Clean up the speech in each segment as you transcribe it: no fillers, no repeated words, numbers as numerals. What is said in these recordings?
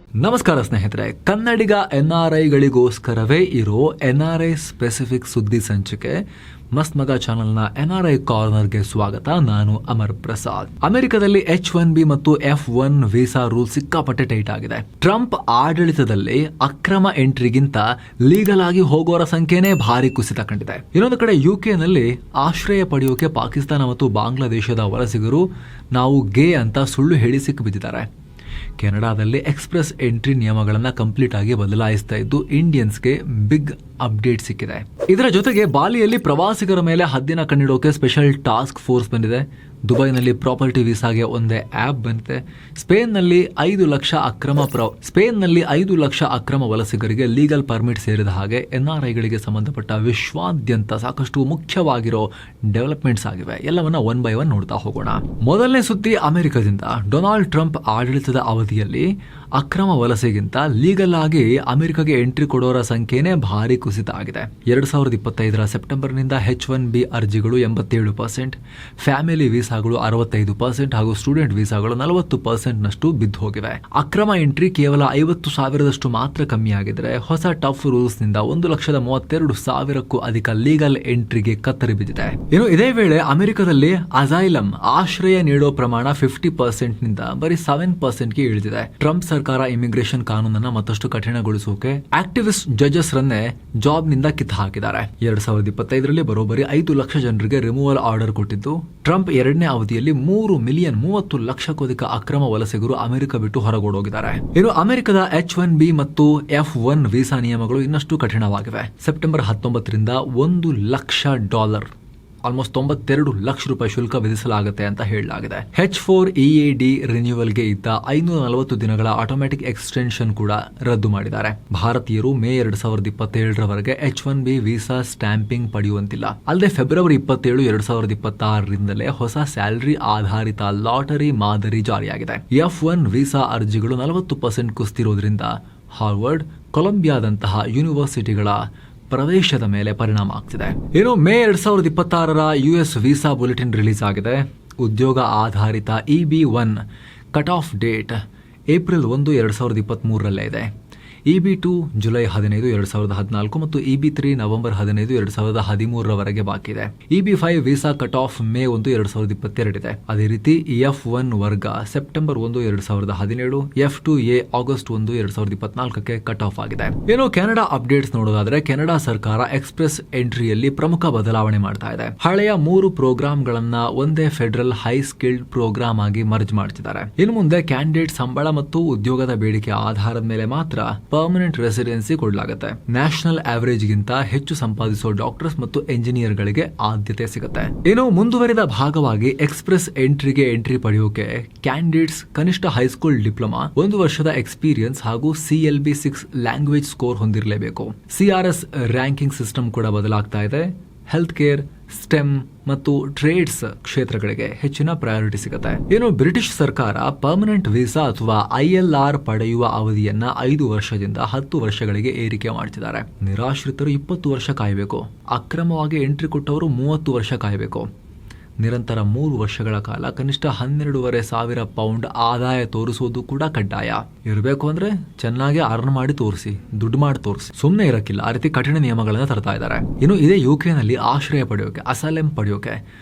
ನಮಸ್ಕಾರ ಸ್ನೇಹಿತರೆ, ಕನ್ನಡಿಗ NRIಗಳಿಗೋಸ್ಕರವೇ ಇರೋ NRI ಸ್ಪೆಸಿಫಿಕ್ ಸುದ್ದಿ ಸಂಚಿಕೆ ಮಸ್ತ್ ಮಗ ಚಾನೆಲ್ನ NRI ಕಾರ್ನರ್ಗೆ ಸ್ವಾಗತ. ನಾನು ಅಮರ್ ಪ್ರಸಾದ್. ಅಮೆರಿಕದಲ್ಲಿ H1B ಮತ್ತು F1 ವೀಸಾ ರೂಲ್ ಸಿಕ್ಕಾಪಟ್ಟೆ ಟೈಟ್ ಆಗಿದೆ. ಟ್ರಂಪ್ ಆಡಳಿತದಲ್ಲಿ ಅಕ್ರಮ ಎಂಟ್ರಿಗಿಂತ ಲೀಗಲ್ ಆಗಿ ಹೋಗೋರ ಸಂಖ್ಯೆನೇ ಭಾರಿ ಕುಸಿತ ಕಂಡಿದೆ. ಇನ್ನೊಂದು ಕಡೆ UK-ನಲ್ಲಿ ಆಶ್ರಯ ಪಡೆಯೋಕೆ ಪಾಕಿಸ್ತಾನ ಮತ್ತು ಬಾಂಗ್ಲಾದೇಶದ ವಲಸಿಗರು ನಾವು ಗೇ ಅಂತ ಸುಳ್ಳು ಹೇಳಿ ಸಿಕ್ಕಿಬಿದ್ದಿದ್ದಾರೆ. ಕೆನಡಾದಲ್ಲಿ ಎಕ್ಸ್ಪ್ರೆಸ್ ಎಂಟ್ರಿ ನಿಯಮಗಳನ್ನು ಕಂಪ್ಲೀಟ್ ಆಗಿ ಬದಲಾಯಿಸ್ತಾ ಇದ್ದು ಇಂಡಿಯನ್ಸ್ಗೆ ಬಿಗ್ ಅಪ್ಡೇಟ್ ಸಿಕ್ಕಿದೆ. ಇದರ ಜೊತೆಗೆ ಬಾಲಿಯಲ್ಲಿ ಪ್ರವಾಸಿಗರ ಮೇಲೆ ಹದ್ದಿನ ಕಣ್ಣಿಡೋಕೆ ಸ್ಪೆಷಲ್ ಟಾಸ್ಕ್ ಫೋರ್ಸ್ ಬಂದಿದೆ. ದುಬೈನಲ್ಲಿ ಪ್ರಾಪರ್ಟಿ ವೀಸಾಗೆ ಒಂದೇ ಆ್ಯಪ್ ಬಂದಿದೆ. ಸ್ಪೇನ್ನಲ್ಲಿ 5 ಲಕ್ಷ ಅಕ್ರಮ ವಲಸಿಗರಿಗೆ ಲೀಗಲ್ ಪರ್ಮಿಟ್ ಸೇರಿದ ಹಾಗೆ NRIಗಳಿಗೆ ಸಂಬಂಧಪಟ್ಟ ವಿಶ್ವಾದ್ಯಂತ ಸಾಕಷ್ಟು ಮುಖ್ಯವಾಗಿರೋ ಡೆವಲಪ್ಮೆಂಟ್ಸ್ ಆಗಿವೆ. ಎಲ್ಲವನ್ನ ಒನ್ ಬೈ ಒನ್ ನೋಡ್ತಾ ಹೋಗೋಣ. ಮೊದಲನೇ ಸುದ್ದಿ ಅಮೆರಿಕದಿಂದ. ಡೊನಾಲ್ಡ್ ಟ್ರಂಪ್ ಆಡಳಿತದ ಅವಧಿಯಲ್ಲಿ ಅಕ್ರಮ ವಲಸೆಗಿಂತ ಲೀಗಲ್ ಆಗಿ ಅಮೆರಿಕಗೆ ಎಂಟ್ರಿ ಕೊಡೋರ ಸಂಖ್ಯೆನೇ ಭಾರಿ ಕುಸಿತ ಆಗಿದೆ. 2025 ಸೆಪ್ಟೆಂಬರ್ನಿಂದ H1B ಅರ್ಜಿಗಳು 87%, ಫ್ಯಾಮಿಲಿ ವೀಸಾಗಳು 65% ಹಾಗೂ ಸ್ಟೂಡೆಂಟ್ ವೀಸಾಗಳು 40% ನಷ್ಟು ಬಿದ್ದು ಹೋಗಿವೆ. ಅಕ್ರಮ ಎಂಟ್ರಿ ಕೇವಲ 50,000 ಮಾತ್ರ ಕಮ್ಮಿ ಆಗಿದ್ರೆ ಹೊಸ ಟಫ್ ರೂಲ್ಸ್ ನಿಂದ 1,32,000ಕ್ಕೂ ಅಧಿಕ ಲೀಗಲ್ ಎಂಟ್ರಿಗೆ ಕತ್ತರಿ ಬಿದ್ದಿದೆ. ಇನ್ನು ಇದೇ ವೇಳೆ ಅಮೆರಿಕದಲ್ಲಿ ಅಸೈಲಂ ಆಶ್ರಯ ನೀಡೋ ಪ್ರಮಾಣ 50% ನಿಂದ ಬರೀ 7%ಗೆ ಇಳಿದಿದೆ. ಟ್ರಂಪ್ ಸರ್ಕಾರ ಇಮಿಗ್ರೇಷನ್ ಕಾನೂನನ್ನ ಮತ್ತಷ್ಟು ಕಠಿಣಗೊಳಿಸೋಕೆ ಆಕ್ಟಿವಿಸ್ಟ್ ಜಡ್ಜಸ್ ರನ್ನೇ ಜಾಬ್ ನಿಂದ ಕಿತ್ತು ಹಾಕಿದ್ದಾರೆ. 2025ರಲ್ಲಿ ಬರೋಬ್ಬರಿ 5 ಲಕ್ಷ ಜನರಿಗೆ ರಿಮೂವಲ್ ಆರ್ಡರ್ ಕೊಟ್ಟಿದ್ದು, ಟ್ರಂಪ್ ಎರಡನೇ ಅವಧಿಯಲ್ಲಿ 3,30,00,000ಕ್ಕೂ ಅಧಿಕ ಅಕ್ರಮ ವಲಸಿಗರು ಅಮೆರಿಕ ಬಿಟ್ಟು ಹೊರಗೋಡೋಗಿದ್ದಾರೆ. ಇನ್ನು ಅಮೆರಿಕದ H1B ಮತ್ತು F1 ವೀಸಾ ನಿಯಮಗಳು ಇನ್ನಷ್ಟು ಕಠಿಣವಾಗಿವೆ. ಸೆಪ್ಟೆಂಬರ್ 19ರಿಂದ $1,00,000 ಆಲ್ಮೋಸ್ಟ್ 92 ಲಕ್ಷ ರೂಪಾಯಿ ಶುಲ್ಕ ವಿಧಿಸಲಾಗುತ್ತೆ ಅಂತ ಹೇಳಲಾಗಿದೆ. H4 EAD ರಿನ್ಯೂವಲ್ಗೆ ಇದ್ದ 540 ದಿನಗಳ ಆಟೋಮ್ಯಾಟಿಕ್ ಎಕ್ಸ್ಟೆನ್ಷನ್ ಕೂಡ ರದ್ದು ಮಾಡಿದ್ದಾರೆ. ಭಾರತೀಯರು ಮೇ 2027ರವರೆಗೆ H1B ವೀಸಾ ಸ್ಟ್ಯಾಂಪಿಂಗ್ ಪಡೆಯುವಂತಿಲ್ಲ. ಅಲ್ಲದೆ ಫೆಬ್ರವರಿ 27, 2026ರಿಂದಲೇ ಹೊಸ ಸ್ಯಾಲರಿ ಆಧಾರಿತ ಲಾಟರಿ ಮಾದರಿ ಜಾರಿಯಾಗಿದೆ. F1 ವೀಸಾ ಅರ್ಜಿಗಳು 40% ಕುಸಿತಿರೋದ್ರಿಂದ ಹಾರ್ವರ್ಡ್, ಕೊಲಂಬಿಯಾದಂತಹ ಯೂನಿವರ್ಸಿಟಿಗಳ ಪ್ರವೇಶದ ಮೇಲೆ ಪರಿಣಾಮ ಆಗ್ತಿದೆ. ಇನ್ನು ಮೇ 2026ರ US ವೀಸಾ ಬುಲೆಟಿನ್ ರಿಲೀಸ್ ಆಗಿದೆ. ಉದ್ಯೋಗ ಆಧಾರಿತ EB1 cut off date April 1, 2023ರಲ್ಲೇ ಇದೆ. EB2 ಜುಲೈ 15, 2014 ಮತ್ತು EB3 ನವೆಂಬರ್ 15, 2013ರವರೆಗೆ ಬಾಕಿ ಇದೆ. EB5 visa cut off May 1, 2022 ಇದೆ. ಅದೇ ರೀತಿ F1 ವರ್ಗ ಸೆಪ್ಟೆಂಬರ್ 1, 2017, F2A ಆಗಸ್ಟ್ 1, 2024ಕ್ಕೆ ಕಟ್ ಆಫ್ ಆಗಿದೆ. ಏನು ಕೆನಡಾ ಅಪ್ಡೇಟ್ಸ್ ನೋಡೋದಾದ್ರೆ, ಕೆನಡಾ ಸರ್ಕಾರ ಎಕ್ಸ್ಪ್ರೆಸ್ ಎಂಟ್ರಿಯಲ್ಲಿ ಪ್ರಮುಖ ಬದಲಾವಣೆ ಮಾಡ್ತಾ ಇದೆ. ಹಳೆಯ 3 ಪ್ರೋಗ್ರಾಂಗಳನ್ನ ಒಂದೇ ಫೆಡರಲ್ ಹೈ ಸ್ಕಿಲ್ಡ್ ಪ್ರೋಗ್ರಾಮ್ ಆಗಿ ಮರ್ಜ್ ಮಾಡ್ತಿದ್ದಾರೆ. ಇನ್ನು ಮುಂದೆ ಕ್ಯಾಂಡಿಡೇಟ್ ಸಂಬಳ ಮತ್ತು ಉದ್ಯೋಗದ ಬೇಡಿಕೆ ಆಧಾರದ ಮೇಲೆ ಮಾತ್ರ ಪರ್ಮನೆಂಟ್ ರೆಸಿಡೆನ್ಸಿ ಕೊಡಲಾಗುತ್ತೆ. ನ್ಯಾಷನಲ್ ಆವರೇಜ್ ಗಿಂತ ಹೆಚ್ಚು ಸಂಪಾದಿಸುವ ಡಾಕ್ಟರ್ಸ್ ಮತ್ತು ಎಂಜಿನಿಯರ್ಗಳಿಗೆ ಆದ್ಯತೆ ಸಿಗುತ್ತೆ. ಇನ್ನು ಮುಂದುವರಿದ ಭಾಗವಾಗಿ ಎಕ್ಸ್ಪ್ರೆಸ್ ಎಂಟ್ರಿಗೆ ಎಂಟ್ರಿ ಪಡೆಯೋಕೆ ಕ್ಯಾಂಡಿಡೇಟ್ಸ್ ಕನಿಷ್ಠ ಹೈಸ್ಕೂಲ್ ಡಿಪ್ಲೊಮಾ, 1 ವರ್ಷದ ಎಕ್ಸ್ಪೀರಿಯನ್ಸ್ ಹಾಗೂ CLB-6 ಲ್ಯಾಂಗ್ವೇಜ್ ಸ್ಕೋರ್ ಹೊಂದಿರಲೇಬೇಕು. CRS ರ್ಯಾಂಕಿಂಗ್ ಸಿಸ್ಟಮ್ ಕೂಡ ಬದಲಾಗ್ತಾ ಇದೆ. ಹೆಲ್ತ್ ಕೇರ್, ಸ್ಟೆಮ್ ಮತ್ತು ಟ್ರೇಡ್ಸ್ ಕ್ಷೇತ್ರಗಳಿಗೆ ಹೆಚ್ಚಿನ ಪ್ರಯಾರಿಟಿ ಸಿಗುತ್ತೆ. ಇನ್ನು ಬ್ರಿಟಿಷ್ ಸರ್ಕಾರ ಪರ್ಮನೆಂಟ್ ವೀಸಾ ಅಥವಾ ILR ಪಡೆಯುವ ಅವಧಿಯನ್ನ 5 ವರ್ಷದಿಂದ 10 ವರ್ಷಗಳಿಗೆ ಏರಿಕೆ ಮಾಡ್ತಿದ್ದಾರೆ. ನಿರಾಶ್ರಿತರು 20 ವರ್ಷ ಕಾಯಬೇಕು. ಅಕ್ರಮವಾಗಿ ಎಂಟ್ರಿ ಕೊಟ್ಟವರು 30 ವರ್ಷ ಕಾಯಬೇಕು. ನಿರಂತರ 3 ವರ್ಷಗಳ ಕಾಲ ಕನಿಷ್ಠ 12,500 ಪೌಂಡ್ ಆದಾಯ ತೋರಿಸೋದು ಕೂಡ ಕಡ್ಡಾಯ. ಇರಬೇಕು ಅಂದ್ರೆ ಚೆನ್ನಾಗಿ ಅರ್ನ್ ಮಾಡಿ ತೋರಿಸಿ, ದುಡ್ಡು ಮಾಡಿ ತೋರಿಸಿ, ಸುಮ್ಮನೆ ಇರಕ್ಕಿಲ್ಲ. ಆ ರೀತಿ ಕಠಿಣ ನಿಯಮಗಳನ್ನ ತರ್ತಾ ಇದ್ದಾರೆ. ಇನ್ನು ಇದೇ UK-ನಲ್ಲಿ ಆಶ್ರಯ ಪಡೆಯೋಕೆ, ಅಸೈಲಂ ಪಡೆಯೋಕೆ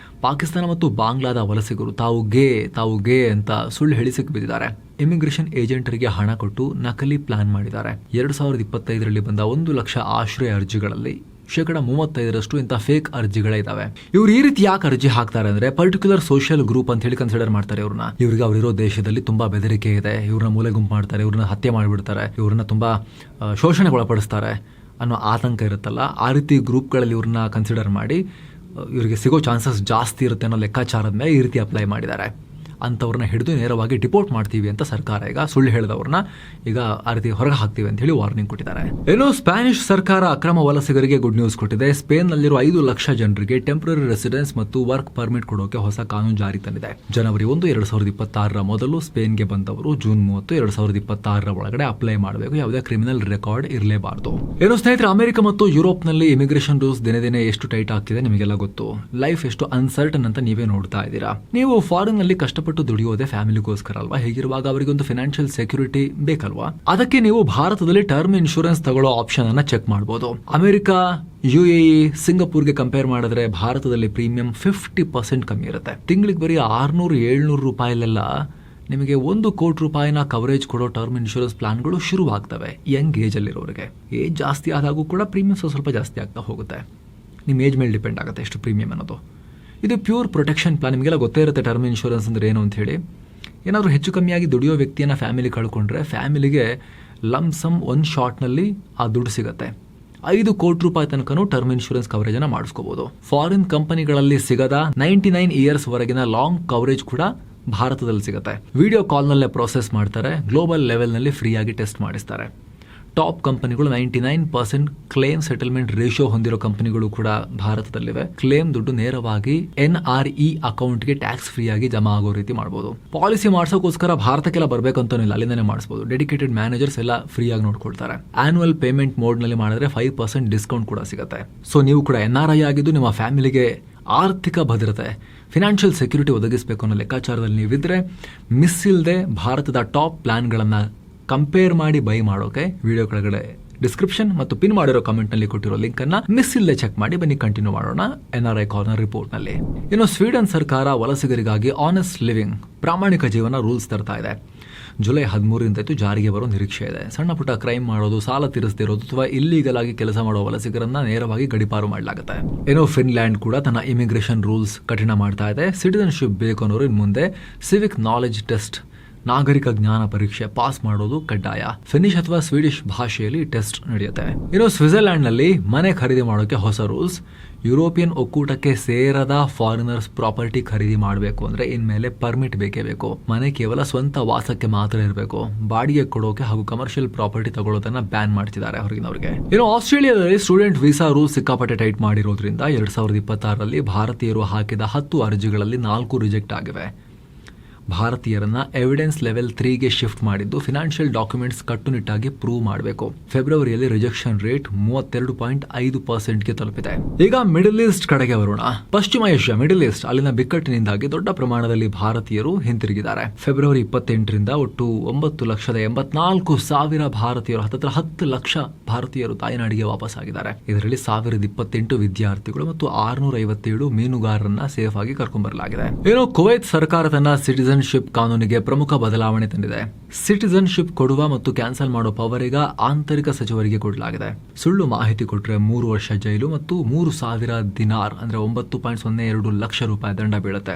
ಪಾಕಿಸ್ತಾನ ಮತ್ತು ಬಾಂಗ್ಲಾದ ವಲಸಿಗರು ತಾವು ಗೇ ಅಂತ ಸುಳ್ಳು ಹೇಳಿ ಸಿಕ್ಕಿಬಿದ್ದಿದ್ದಾರೆ. ಇಮಿಗ್ರೇಷನ್ ಏಜೆಂಟರಿಗೆ ಹಣ ಕೊಟ್ಟು ನಕಲಿ ಪ್ಲಾನ್ ಮಾಡಿದ್ದಾರೆ. 2025ರಲ್ಲಿ ಬಂದ 1 ಲಕ್ಷ ಆಶ್ರಯ ಅರ್ಜಿಗಳಲ್ಲಿ 35% ಇಂಥ ಫೇಕ್ ಅರ್ಜಿಗಳೇ ಇದಾವೆ. ಇವ್ರು ಈ ರೀತಿ ಯಾಕೆ ಅರ್ಜಿ ಹಾಕ್ತಾರೆ ಅಂದ್ರೆ, ಪರ್ಟಿಕ್ಯುಲರ್ ಸೋಷಿಯಲ್ ಗ್ರೂಪ್ ಅಂತ ಹೇಳಿ ಕನ್ಸಿಡರ್ ಮಾಡ್ತಾರೆ ಇವ್ರನ್ನ. ಇವ್ರಿಗೆ ಅವರಿರೋ ದೇಶದಲ್ಲಿ ತುಂಬಾ ಬೆದರಿಕೆ ಇದೆ, ಇವ್ರನ್ನ ಮೂಲೆ ಗುಂಪು ಮಾಡ್ತಾರೆ, ಇವ್ರನ್ನ ಹತ್ಯೆ ಮಾಡಿಬಿಡ್ತಾರೆ, ಇವ್ರನ್ನ ತುಂಬಾ ಶೋಷಣೆಗೆ ಒಳಪಡಿಸ್ತಾರೆ ಅನ್ನೋ ಆತಂಕ ಇರುತ್ತಲ್ಲ, ಆ ರೀತಿ ಗ್ರೂಪ್ಗಳಲ್ಲಿ ಇವ್ರನ್ನ ಕನ್ಸಿಡರ್ ಮಾಡಿ ಇವರಿಗೆ ಸಿಗೋ ಚಾನ್ಸಸ್ ಜಾಸ್ತಿ ಇರುತ್ತೆ ಅನ್ನೋ ಲೆಕ್ಕಾಚಾರದ ಮೇಲೆ ಈ ರೀತಿ ಅಪ್ಲೈ ಮಾಡಿದ್ದಾರೆ. ಅಂಥವ್ರನ್ನ ಹಿಡಿದು ನೇರವಾಗಿ ಡಿಪೋರ್ಟ್ ಮಾಡ್ತೀವಿ ಅಂತ ಸರ್ಕಾರ ಈಗ ಸುಳ್ಳು ಹೇಳಿದವ್ರನ್ನ ಈಗ ಆ ರೀತಿ ಹೊರಗೆ ಹಾಕ್ತೀವಿ ಅಂತ ಹೇಳಿ ವಾರ್ನಿಂಗ್ ಕೊಟ್ಟಿದ್ದಾರೆ. ಇನ್ನು ಸ್ಪ್ಯಾನಿಷ್ ಸರ್ಕಾರ ಅಕ್ರಮ ವಲಸಿಗರಿಗೆ ಗುಡ್ ನ್ಯೂಸ್ ಕೊಟ್ಟಿದೆ. ಸ್ಪೇನ್ ನಲ್ಲಿರುವ 5 ಲಕ್ಷ ಜನರಿಗೆ ಟೆಂಪರರಿ ರೆಸಿಡೆನ್ಸ್ ಮತ್ತು ವರ್ಕ್ ಪರ್ಮಿಟ್ ಕೊಡೋಕೆ ಹೊಸ ಕಾನೂನು ಜಾರಿ ತಂದಿದೆ. ಜನವರಿ 1, 2026ರ ಮೊದಲು ಸ್ಪೇನ್ಗೆ ಬಂದವರು ಜೂನ್ 30, 2026ರ ಒಳಗಡೆ ಅಪ್ಲೈ ಮಾಡಬೇಕು. ಯಾವುದೇ ಕ್ರಿಮಿನಲ್ ರೆಕಾರ್ಡ್ ಇರಲೇಬಾರದು. ಏನು ಸ್ನೇಹಿತರೆ, ಅಮೆರಿಕ ಮತ್ತು ಯುರೋಪ್ನಲ್ಲಿ ಇಮಿಗ್ರೇಷನ್ ರೂಲ್ಸ್ ದಿನೇ ದಿನೇ ಎಷ್ಟು ಟೈಟ್ ಆಗ್ತಿದೆ ನಿಮಗೆಲ್ಲ ಗೊತ್ತು. ಲೈಫ್ ಎಷ್ಟು ಅನ್ಸರ್ಟನ್ ಅಂತ ನೀವೇ ನೋಡ್ತಾ ಇದ್ದೀರಾ. ನೀವು ಫಾರಿನ್ ನಲ್ಲಿ ಕಷ್ಟಪಟ್ಟು ಕಷ್ಟಪಟ್ಟು ದುಡಿಯೋದೇ ಫ್ಯಾಮಿಲಿಗೋಸ್ಕರ ಅಲ್ವಾ. ಹೀಗಿರುವಾಗ ಅವರಿಗೊಂದು ಫಿನಾನ್ಷಿಯಲ್ ಸೆಕ್ಯೂರಿಟಿ ಬೇಕಲ್ವಾ. ಅದಕ್ಕೆ ನೀವು ಭಾರತದಲ್ಲಿ ಟರ್ಮ್ ಇನ್ಶೂರೆನ್ಸ್ ತಗೊಳ್ಳೋ ಆಪ್ಷನ್ ಅನ್ನ ಚೆಕ್ ಮಾಡಬಹುದು. ಅಮೆರಿಕ, UAE, ಸಿಂಗಪೂರ್ಗೆ ಕಂಪೇರ್ ಮಾಡಿದ್ರೆ ಭಾರತದಲ್ಲಿ ಪ್ರೀಮಿಯಂ 50% ಕಮ್ಮಿ ಇರುತ್ತೆ. ತಿಂಗಳಿಗೆ ಬರೀ 600-700 ರೂಪಾಯಿಲೆಲ್ಲ ನಿಮಗೆ 1 ಕೋಟಿ ರೂಪಾಯಿನ ಕವರೇಜ್ ಕೊಡೋ ಟರ್ಮ್ ಇನ್ಶೂರೆನ್ಸ್ ಪ್ಲಾನ್ಗಳು ಶುರುವಾಗ್ತವೆ ಯಂಗ್ ಏಜ್ ಅಲ್ಲಿರೋರಿಗೆ. ಏಜ್ ಜಾಸ್ತಿ ಆದಾಗೂ ಕೂಡ ಪ್ರೀಮಿಯಮ್ಸ್ ಸ್ವಲ್ಪ ಜಾಸ್ತಿ ಆಗ್ತಾ ಹೋಗುತ್ತೆ. ನಿಮ್ಮ ಏಜ್ ಮೇಲೆ ಡಿಪೆಂಡ್ ಆಗುತ್ತೆ ಎಷ್ಟು ಪ್ರೀಮಿಯಂ ಅನ್ನೋದು. ಇದು ಪ್ಯೂರ್ ಪ್ರೊಟೆಕ್ಷನ್ ಪ್ಲಾನ್. ನಿಮಗೆಲ್ಲ ಗೊತ್ತೇ ಇರುತ್ತೆ ಟರ್ಮ್ ಇನ್ಶೂರೆನ್ಸ್ ಅಂದ್ರೆ ಏನು ಅಂತ ಹೇಳಿ. ಏನಾದರೂ ಹೆಚ್ಚು ಕಮ್ಮಿಯಾಗಿ ದುಡಿಯೋ ವ್ಯಕ್ತಿಯನ್ನು ಫ್ಯಾಮಿಲಿ ಕಳ್ಕೊಂಡ್ರೆ ಫ್ಯಾಮಿಲಿಗೆ ಲಂಸಮ್ ಒಂದು ಶಾರ್ಟ್ನಲ್ಲಿ ಆ ದುಡ್ಡು ಸಿಗುತ್ತೆ. 5 ಕೋಟಿ ರೂಪಾಯಿ ತನಕನೂ ಟರ್ಮ್ ಇನ್ಶೂರೆನ್ಸ್ ಕವರೇಜ್ ಅನ್ನ ಮಾಡಿಸ್ಕೋಬಹುದು. ಫಾರಿನ್ ಕಂಪನಿಗಳಲ್ಲಿ ಸಿಗದ 99 ಇಯರ್ಸ್ ವರೆಗಿನ ಲಾಂಗ್ ಕವರೇಜ್ ಕೂಡ ಭಾರತದಲ್ಲಿ ಸಿಗುತ್ತೆ. ವಿಡಿಯೋ ಕಾಲ್ನಲ್ಲೇ ಪ್ರೋಸೆಸ್ ಮಾಡ್ತಾರೆ. ಗ್ಲೋಬಲ್ ಲೆವೆಲ್ನಲ್ಲಿ ಫ್ರೀಯಾಗಿ ಟೆಸ್ಟ್ ಮಾಡಿಸ್ತಾರೆ. ಟಾಪ್ ಕಂಪನಿಗಳು 99% ಕ್ಲೇಮ್ ಸೆಟಲ್ಮೆಂಟ್ ರೇಷಿಯೋ ಹೊಂದಿರೋ ಕಂಪನಿಗಳು ಕೂಡ ಭಾರತದಲ್ಲಿವೆ. ಕ್ಲೇಮ್ ದುಡ್ಡು ನೇರವಾಗಿ NRE ಅಕೌಂಟ್ಗೆ ಟ್ಯಾಕ್ಸ್ ಫ್ರೀ ಆಗಿ ಜಮಾ ಆಗೋ ರೀತಿ ಮಾಡಬಹುದು. ಪಾಲಿಸಿ ಮಾಡ್ಸೋಕೋಸ್ಕರ ಭಾರತಕ್ಕೆಲ್ಲ ಬರಬೇಕಂತನಿಲ್ಲ, ಅಲ್ಲಿಂದನೇ ಮಾಡಿಸಬಹುದು. ಡೆಡಿಕೇಟೆಡ್ ಮ್ಯಾನೇಜರ್ಸ್ ಎಲ್ಲ ಫ್ರೀ ಆಗಿ ನೋಡ್ಕೊಳ್ತಾರೆ. ಆನ್ಯುವಲ್ ಪೇಮೆಂಟ್ ಮೋಡ್ ನಲ್ಲಿ ಮಾಡಿದ್ರೆ 5% ಡಿಸ್ಕೌಂಟ್ ಕೂಡ ಸಿಗುತ್ತೆ. ಸೊ ನೀವು ಕೂಡ NRI ಆಗಿದ್ದು ನಿಮ್ಮ ಫ್ಯಾಮಿಲಿಗೆ ಆರ್ಥಿಕ ಭದ್ರತೆ, ಫಿನಾನ್ಷಿಯಲ್ ಸೆಕ್ಯೂರಿಟಿ ಒದಗಿಸಬೇಕು ಅನ್ನೋ ಲೆಕ್ಕಾಚಾರದಲ್ಲಿ ನೀವಿದ್ರೆ ಮಿಸ್ ಇಲ್ಲದೆ ಭಾರತದ ಟಾಪ್ ಪ್ಲಾನ್ಗಳನ್ನು ಕಂಪೇರ್ ಮಾಡಿ ಬೈ ಮಾಡೋಕೆ ವಿಡಿಯೋ ಕೆಳಗಡೆ ಡಿಸ್ಕ್ರಿಪ್ಷನ್ ಮತ್ತು ಪಿನ್ ಮಾಡಿರೋ ಕಮೆಂಟ್ ನಲ್ಲಿ ಕೊಟ್ಟಿರೋ ಲಿಂಕ್ ಅನ್ನ ಮಿಸ್ ಇಲ್ಲದೆ ಚೆಕ್ ಮಾಡಿ ಬನ್ನಿ. ಕಂಟಿನ್ಯೂ ಮಾಡೋಣ NRI ಕಾರ್ನರ್ ರಿಪೋರ್ಟ್ ನಲ್ಲಿ. ಇನ್ನು ಸ್ವೀಡನ್ ಸರ್ಕಾರ ವಲಸಿಗರಿಗಾಗಿ ಆನೆಸ್ಟ್ ಲಿವಿಂಗ್, ಪ್ರಾಮಾಣಿಕ ಜೀವನ ರೂಲ್ಸ್ ತರ್ತಾ ಇದೆ. ಜುಲೈ 13ರಿಂದ ಜಾರಿಗೆ ಬರೋ ನಿರೀಕ್ಷೆ ಇದೆ. ಸಣ್ಣ ಪುಟ್ಟ ಕ್ರೈಮ್ ಮಾಡೋದು, ಸಾಲ ತೀರಿಸದಿರೋದು ಅಥವಾ ಇಲ್ಲೀಗಲ್ ಆಗಿ ಕೆಲಸ ಮಾಡೋ ವಲಸಿಗರನ್ನ ನೇರವಾಗಿ ಗಡಿಪಾರು ಮಾಡಲಾಗುತ್ತೆ. ಏನೋ ಫಿನ್ಲ್ಯಾಂಡ್ ಕೂಡ ತನ್ನ ಇಮಿಗ್ರೇಷನ್ ರೂಲ್ಸ್ ಕಠಿಣ ಮಾಡ್ತಾ ಇದೆ. ಸಿಟಿಜನ್ಶಿಪ್ ಬೇಕು ಅನ್ನೋರು ಇನ್ನು ಮುಂದೆ ಸಿವಿಕ್ ನಾಲೆಜ್ ಟೆಸ್ಟ್, ನಾಗರಿಕ ಜ್ಞಾನ ಪರೀಕ್ಷೆ ಪಾಸ್ ಮಾಡೋದು ಕಡ್ಡಾಯ. ಫಿನಿಶ್ ಅಥವಾ ಸ್ವೀಡಿಶ್ ಭಾಷೆಯಲ್ಲಿ ಟೆಸ್ಟ್ ನಡೆಯುತ್ತೆ. ಇನ್ನು ಸ್ವಿಟ್ಜರ್ಲ್ಯಾಂಡ್ ನಲ್ಲಿ ಮನೆ ಖರೀದಿ ಮಾಡೋಕೆ ಹೊಸ ರೂಲ್ಸ್. ಯುರೋಪಿಯನ್ ಒಕ್ಕೂಟಕ್ಕೆ ಸೇರದ ಫಾರಿನರ್ಸ್ ಪ್ರಾಪರ್ಟಿ ಖರೀದಿ ಮಾಡಬೇಕು ಅಂದ್ರೆ ಇನ್ಮೇಲೆ ಪರ್ಮಿಟ್ ಬೇಕೇ ಬೇಕು. ಮನೆ ಕೇವಲ ಸ್ವಂತ ವಾಸಕ್ಕೆ ಮಾತ್ರ ಇರಬೇಕು. ಬಾಡಿಗೆ ಕೊಡೋಕೆ ಹಾಗೂ ಕಮರ್ಷಿಯಲ್ ಪ್ರಾಪರ್ಟಿ ತಗೊಳ್ಳೋದನ್ನ ಬ್ಯಾನ್ ಮಾಡ್ತಿದ್ದಾರೆ ಹೊರಗಿನವರಿಗೆ. ಇನ್ನು ಆಸ್ಟ್ರೇಲಿಯಾದಲ್ಲಿ ಸ್ಟೂಡೆಂಟ್ ವೀಸಾ ರೂಲ್ಸ್ ಸಿಕ್ಕಾಪಟ್ಟೆ ಟೈಟ್ ಮಾಡಿರೋದ್ರಿಂದ 2026ರಲ್ಲಿ ಭಾರತೀಯರು ಹಾಕಿದ 10 ಅರ್ಜಿಗಳಲ್ಲಿ 4 ರಿಜೆಕ್ಟ್ ಆಗಿವೆ. ಭಾರತೀಯರನ್ನ ಎವಿಡೆನ್ಸ್ ಲೆವೆಲ್ 3ಗೆ ಶಿಫ್ಟ್ ಮಾಡಿದ್ದು ಫಿನಾನ್ಷಿಯಲ್ ಡಾಕ್ಯುಮೆಂಟ್ಸ್ ಕಟ್ಟುನಿಟ್ಟಾಗಿ ಪ್ರೂವ್ ಮಾಡಬೇಕು. ಫೆಬ್ರವರಿಯಲ್ಲಿ ರಿಜೆಕ್ಷನ್ ರೇಟ್ 32.5%ಗೆ ತಲುಪಿದೆ. ಈಗ ಮಿಡಲ್ ಈಸ್ಟ್ ಕಡೆಗೆ ಬರೋಣ. ಪಶ್ಚಿಮ ಏಷ್ಯಾ, ಮಿಡಲ್ ಈಸ್ಟ್, ಅಲ್ಲಿನ ಬಿಕ್ಕಟ್ಟಿನಿಂದಾಗಿ ದೊಡ್ಡ ಪ್ರಮಾಣದಲ್ಲಿ ಭಾರತೀಯರು ಹಿಂತಿರುಗಿದ್ದಾರೆ. ಫೆಬ್ರವರಿ 28ರಿಂದ ಒಟ್ಟು 9,84,000 ಭಾರತೀಯರು, ಹತ್ತಿರ 10 ಲಕ್ಷ ಭಾರತೀಯರು ತಾಯ್ನಾಡಿಗೆ ವಾಪಸ್ ಆಗಿದ್ದಾರೆ. ಇದರಲ್ಲಿ 1028 ವಿದ್ಯಾರ್ಥಿಗಳು ಮತ್ತು 657 ಮೀನುಗಾರರನ್ನ ಸೇಫ್ ಆಗಿ ಕರ್ಕೊಂಡ್ ಬರಲಾಗಿದೆ. ಏನೋ ಕುವೈತ್ ಸರ್ಕಾರ ತನ್ನ ಸಿಟಿಜನ್ಶಿಪ್ ಕಾನೂನಿಗೆ ಪ್ರಮುಖ ಬದಲಾವಣೆ ತಂದಿದೆ. ಸಿಟಿಜನ್ಶಿಪ್ ಕೊಡುವ ಮತ್ತು ಕ್ಯಾನ್ಸಲ್ ಮಾಡೋ ಪವರ್ ಈಗ ಆಂತರಿಕ ಸಚಿವರಿಗೆ ಕೊಡಲಾಗಿದೆ. ಸುಳ್ಳು ಮಾಹಿತಿ ಕೊಟ್ಟರೆ 3 ವರ್ಷ ಜೈಲು ಮತ್ತು 3,000 ದಿನಾರ್ ಅಂದ್ರೆ 9.02 ಲಕ್ಷ ರೂಪಾಯಿ ದಂಡ ಬೀಳುತ್ತೆ.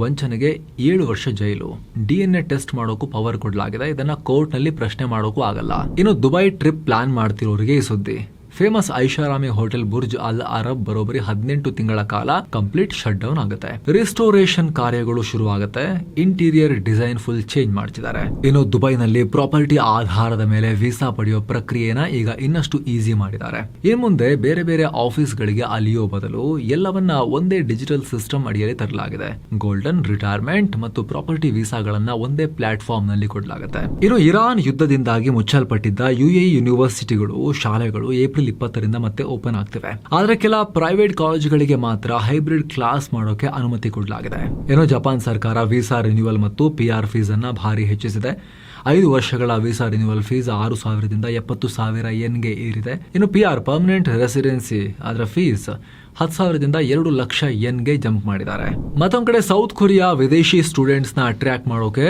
ವಂಚನೆಗೆ 7 ವರ್ಷ ಜೈಲು. DNA ಟೆಸ್ಟ್ ಮಾಡೋಕು ಪವರ್ ಕೊಡಲಾಗಿದೆ. ಇದನ್ನ ಕೋರ್ಟ್ ನಲ್ಲಿ ಪ್ರಶ್ನೆ ಮಾಡೋಕು ಆಗಲ್ಲ. ಇನ್ನು ದುಬೈ ಟ್ರಿಪ್ ಪ್ಲಾನ್ ಮಾಡ್ತಿರೋರಿಗೆ ಈ ಸುದ್ದಿ. ಫೇಮಸ್ ಐಷಾರಾಮಿ ಹೋಟೆಲ್ ಬುರ್ಜ್ ಅಲ್ ಅರಬ್ ಬರೋಬ್ಬರಿ 18 ತಿಂಗಳ ಕಾಲ ಕಂಪ್ಲೀಟ್ ಶಟ್ ಡೌನ್ ಆಗುತ್ತೆ. ರಿಸ್ಟೋರೇಷನ್ ಕಾರ್ಯಗಳು ಶುರುವಾಗುತ್ತೆ. ಇಂಟೀರಿಯರ್ ಡಿಸೈನ್ ಫುಲ್ ಚೇಂಜ್ ಮಾಡ್ತಿದ್ದಾರೆ. ಇನ್ನು ದುಬೈನಲ್ಲಿ ಪ್ರಾಪರ್ಟಿ ಆಧಾರದ ಮೇಲೆ ವೀಸಾ ಪಡೆಯೋ ಪ್ರಕ್ರಿಯೆನ ಈಗ ಇನ್ನಷ್ಟು ಈಸಿ ಮಾಡಿದ್ದಾರೆ. ಇನ್ನು ಮುಂದೆ ಬೇರೆ ಬೇರೆ ಆಫೀಸ್ ಗಳಿಗೆ ಅಲಿಯೋ ಬದಲು ಎಲ್ಲವನ್ನ ಒಂದೇ ಡಿಜಿಟಲ್ ಸಿಸ್ಟಮ್ ಅಡಿಯಲ್ಲಿ ತರಲಾಗಿದೆ. ಗೋಲ್ಡನ್, ರಿಟೈರ್ಮೆಂಟ್ ಮತ್ತು ಪ್ರಾಪರ್ಟಿ ವೀಸಾಗಳನ್ನ ಒಂದೇ ಪ್ಲಾಟ್ಫಾರ್ಮ್ ನಲ್ಲಿ ಕೊಡಲಾಗುತ್ತೆ. ಇನ್ನು ಇರಾನ್ ಯುದ್ಧದಿಂದಾಗಿ ಮುಚ್ಚಲ್ಪಟ್ಟಿದ್ದ UAE ಯೂನಿವರ್ಸಿಟಿಗಳು, ಶಾಲೆಗಳು ಏಪ್ರಿಲ್ 20ರಿಂದ ಮತ್ತೆ ಓಪನ್ ಆಗ್ತಿವೆ. ಆದ್ರೆ ಕೆಲ ಪ್ರೈವೇಟ್ ಕಾಲೇಜುಗಳಿಗೆ ಮಾತ್ರ ಹೈಬ್ರಿಡ್ ಕ್ಲಾಸ್ ಮಾಡೋಕೆ ಅನುಮತಿ ಕೊಡಲಾಗಿದೆ. ಏನೋ ಜಪಾನ್ ಸರ್ಕಾರ ವೀಸಾ ರಿನ್ಯೂವಲ್ ಮತ್ತು PR ಫೀಸ್ ಅನ್ನ ಭಾರಿ ಹೆಚ್ಚಿಸಿದೆ. 5 ವರ್ಷಗಳ ವೀಸಾ ರಿನ್ಯೂವಲ್ ಫೀಸ್ 6,000ದಿಂದ 70,000 ಯೆನ್ಗೆ ಏರಿದೆ. ಇನ್ನು PR ಪರ್ಮನೆಂಟ್ ರೆಸಿಡೆನ್ಸಿ ಅದರ ಫೀಸ್ 10,000ದಿಂದ 2 ಲಕ್ಷ ಯೆನ್ಗೆ ಜಂಪ್ ಮಾಡಿದ್ದಾರೆ. ಮತ್ತೊಂದ್ ಕಡೆ ಸೌತ್ ಕೊರಿಯಾ ವಿದೇಶಿ ಸ್ಟೂಡೆಂಟ್ಸ್ ನ ಅಟ್ರಾಕ್ಟ್ ಮಾಡೋಕೆ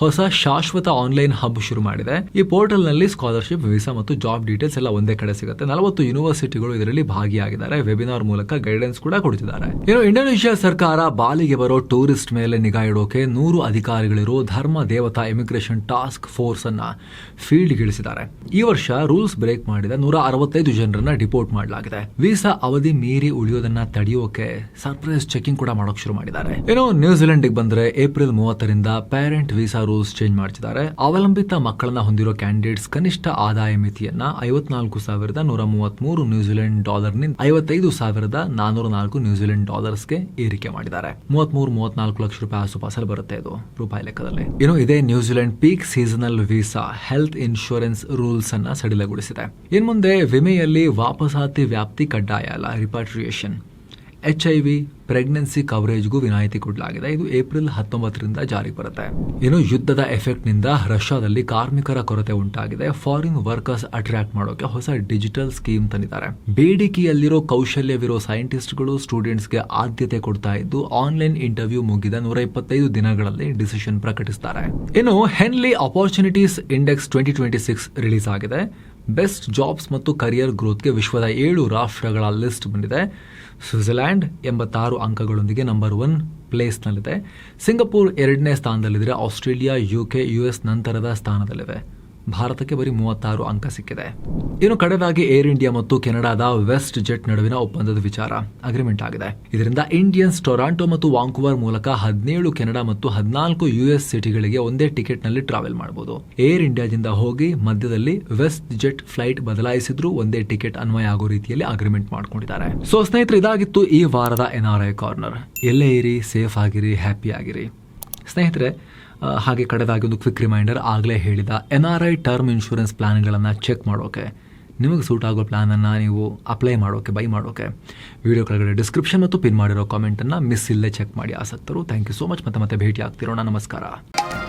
ಹೊಸ ಶಾಶ್ವತ ಆನ್ಲೈನ್ ಹಬ್ ಶುರು ಮಾಡಿದೆ. ಈ ಪೋರ್ಟಲ್ ನಲ್ಲಿ ಸ್ಕಾಲರ್ಶಿಪ್, ವೀಸಾ ಮತ್ತು ಜಾಬ್ ಡೀಟೇಲ್ಸ್ ಎಲ್ಲ ಒಂದೇ ಕಡೆ ಸಿಗುತ್ತೆ. 40 ಯೂನಿವರ್ಸಿಟಿಗಳು ಇದರಲ್ಲಿ ಭಾಗಿಯಾಗಿದ್ದಾರೆ. ವೆಬಿನಾರ್ ಮೂಲಕ ಗೈಡೆನ್ಸ್ ಕೂಡ ಕೊಡ್ತಿದ್ದಾರೆ. ಇನ್ನು ಇಂಡೋನೇಷ್ಯಾ ಸರ್ಕಾರ ಬಾಲಿಗೆ ಬರೋ ಟೂರಿಸ್ಟ್ ಮೇಲೆ ನಿಗಾ ಇಡೋಕೆ 100 ಅಧಿಕಾರಿಗಳಿರೋ ಧರ್ಮ ದೇವತಾ ಇಮಿಗ್ರೇಷನ್ ಟಾಸ್ಕ್ ಫೋರ್ಸ್ ಅನ್ನ ಫೀಲ್ಡ್ ಗಿಳಿಸಿದ್ದಾರೆ. ಈ ವರ್ಷ ರೂಲ್ಸ್ ಬ್ರೇಕ್ ಮಾಡಿದ 165 ಜನರನ್ನ ಡಿಪೋರ್ಟ್ ಮಾಡಲಾಗಿದೆ. ವೀಸಾ ಅವಧಿ ಮೀರಿ ಉಳಿಯೋದನ್ನ ತಡೆಯೋಕೆ ಸರ್ಪ್ರೈಸ್ ಚೆಕಿಂಗ್ ಕೂಡ ಮಾಡೋಕೆ ಶುರು ಮಾಡಿದ್ದಾರೆ. ಇನ್ನು ನ್ಯೂಜಿಲೆಂಡ್ ಬಂದ್ರೆ ಏಪ್ರಿಲ್ 30ರಿಂದ ಪೇರೆಂಟ್ ವೀಸಾ ರೂಲ್ಸ್ ಚೇಂಜ್ ಮಾಡ್ತಿದ್ದಾರೆ. ಅವಲಂಬಿತ ಮಕ್ಕಳನ್ನ ಹೊಂದಿರೋ ಕ್ಯಾಂಡಿಡೇಟ್ಸ್ ಕನಿಷ್ಠ ಆದಾಯ ಮಿತಿಯನ್ನ 54,133 ನ್ಯೂಜಿಲೆಂಡ್ ಡಾಲರ್ನಿಂದ 55,404 ನ್ಯೂಜಿಲೆಂಡ್ ಡಾಲರ್ಸ್ಗೆ ಏರಿಕೆ ಮಾಡಿದ್ದಾರೆ. 33-34 ಲಕ್ಷ ರೂಪಾಯಿ ಆಸುಪಾಸಲ್ಲಿ ಬರುತ್ತೆ ಇದು ರೂಪಾಯಿ ಲೆಕ್ಕದಲ್ಲಿ. ಇನ್ನು ಇದೇ New Zealand peak seasonal visa health insurance rules ಅನ್ನ ಸಡಿಲಗೊಳಿಸಿದೆ. ಇನ್ ಮುಂದೆ ವಿಮೆಯಲ್ಲಿ ವಾಪಸಾತಿ ವ್ಯಾಪ್ತಿ ಕಡ್ಡಾಯ ಅಲ್ಲ, ರಿಪಾಟ್ರಿಯೇಷನ್. HIV ಪ್ರೆಗ್ನೆನ್ಸಿ ಕವರೇಜ್ಗೂ ವಿನಾಯಿತಿ ಕೊಡಲಾಗಿದೆ. ಇದು ಏಪ್ರಿಲ್ 19ರಿಂದ ಜಾರಿಗೆ ಬರುತ್ತೆ. ಇನ್ನು ಯುದ್ಧದ ಎಫೆಕ್ಟ್ ನಿಂದ ರಷ್ಯಾದಲ್ಲಿ ಕಾರ್ಮಿಕರ ಕೊರತೆ ಉಂಟಾಗಿದೆ. ಫಾರಿನ್ ವರ್ಕರ್ಸ್ ಅಟ್ರಾಕ್ಟ್ ಮಾಡೋಕೆ ಹೊಸ ಡಿಜಿಟಲ್ ಸ್ಕೀಮ್ ತಂದಿದ್ದಾರೆ. ಬೇಡಿಕೆಯಲ್ಲಿರೋ ಕೌಶಲ್ಯವಿರೋ ಸೈಂಟಿಸ್ಟ್ಗಳು ಸ್ಟೂಡೆಂಟ್ಸ್ಗೆ ಆದ್ಯತೆ ಕೊಡ್ತಾ ಇದ್ದು ಆನ್ಲೈನ್ ಇಂಟರ್ವ್ಯೂ ಮುಗಿದ 125 ದಿನಗಳಲ್ಲಿ ಡಿಸಿಷನ್ ಪ್ರಕಟಿಸುತ್ತಾರೆ. ಇನ್ನು ಹೆನ್ಲಿ ಅಪಾರ್ಚುನಿಟೀಸ್ ಇಂಡೆಕ್ಸ್ 2026 ರಿಲೀಸ್ ಆಗಿದೆ. ಬೆಸ್ಟ್ ಜಾಬ್ಸ್ ಮತ್ತು ಕರಿಯರ್ ಗ್ರೋತ್ಗೆ ವಿಶ್ವದ 7 ರಾಷ್ಟ್ರಗಳ ಲಿಸ್ಟ್ ಬಂದಿದೆ. ಸ್ವಿಟ್ಜರ್ಲ್ಯಾಂಡ್ 86 ಅಂಕಗಳೊಂದಿಗೆ ನಂಬರ್ 1 ಪ್ಲೇಸ್ನಲ್ಲಿದೆ. ಸಿಂಗಪೂರ್ 2ನೇ ಸ್ಥಾನದಲ್ಲಿದೆ. ಆಸ್ಟ್ರೇಲಿಯಾ, UK, US ನಂತರದ ಸ್ಥಾನದಲ್ಲಿವೆ. ಭಾರತಕ್ಕೆ ಬರೀ 36 ಅಂಕ ಸಿಕ್ಕಿದೆ. ಇನ್ನು ಕಡೆದಾಗಿ ಏರ್ ಇಂಡಿಯಾ ಮತ್ತು ಕೆನಡಾದ ವೆಸ್ಟ್ ಜೆಟ್ ನಡುವಿನ ಒಪ್ಪಂದದ ವಿಚಾರ ಅಗ್ರಿಮೆಂಟ್ ಆಗಿದೆ. ಇದರಿಂದ ಇಂಡಿಯನ್ಸ್ ಟೊರಾಂಟೊ ಮತ್ತು ವಾಂಕೂವರ್ ಮೂಲಕ 17 ಕೆನಡಾ ಮತ್ತು 14 US ಸಿಟಿಗಳಿಗೆ ಒಂದೇ ಟಿಕೆಟ್ ನಲ್ಲಿ ಟ್ರಾವೆಲ್ ಮಾಡಬಹುದು. ಏರ್ ಇಂಡಿಯಾದಿಂದ ಹೋಗಿ ಮಧ್ಯದಲ್ಲಿ ವೆಸ್ಟ್ ಜೆಟ್ ಫ್ಲೈಟ್ ಬದಲಾಯಿಸಿದ್ರು ಒಂದೇ ಟಿಕೆಟ್ ಅನ್ವಯ ಆಗೋ ರೀತಿಯಲ್ಲಿ ಅಗ್ರಿಮೆಂಟ್ ಮಾಡ್ಕೊಂಡಿದ್ದಾರೆ. ಸೊ ಸ್ನೇಹಿತರೆ, ಇದಾಗಿತ್ತು ಈ ವಾರದ NRI ಕಾರ್ನರ್. ಎಲ್ಲೇ ಇರಿ, ಸೇಫ್ ಆಗಿರಿ, ಹ್ಯಾಪಿ ಆಗಿರಿ ಸ್ನೇಹಿತರೆ. ಹಾಗೆ ಕಡೆದಾಗಿ ಒಂದು ಕ್ವಿಕ್ ರಿಮೈಂಡರ್, ಆಗಲೇ ಹೇಳಿದ NRI ಟರ್ಮ್ ಇನ್ಶೂರೆನ್ಸ್ ಪ್ಲಾನ್ಗಳನ್ನು ಚೆಕ್ ಮಾಡೋಕೆ, ನಿಮಗೆ ಸೂಟ್ ಆಗೋ ಪ್ಲಾನನ್ನು ನೀವು ಅಪ್ಲೈ ಮಾಡೋಕೆ, ಬೈ ಮಾಡೋಕೆ ವಿಡಿಯೋ ಕೆಳಗಡೆ ಡಿಸ್ಕ್ರಿಪ್ಷನ್ ಮತ್ತು ಪಿನ್ ಮಾಡಿರೋ ಕಾಮೆಂಟನ್ನು ಮಿಸ್ ಇಲ್ಲೇ ಚೆಕ್ ಮಾಡಿ ಆಸಕ್ತರು. Thank you so much. ಮತ್ತೆ ಭೇಟಿ ಆಗ್ತಿರೋಣ. ನಮಸ್ಕಾರ.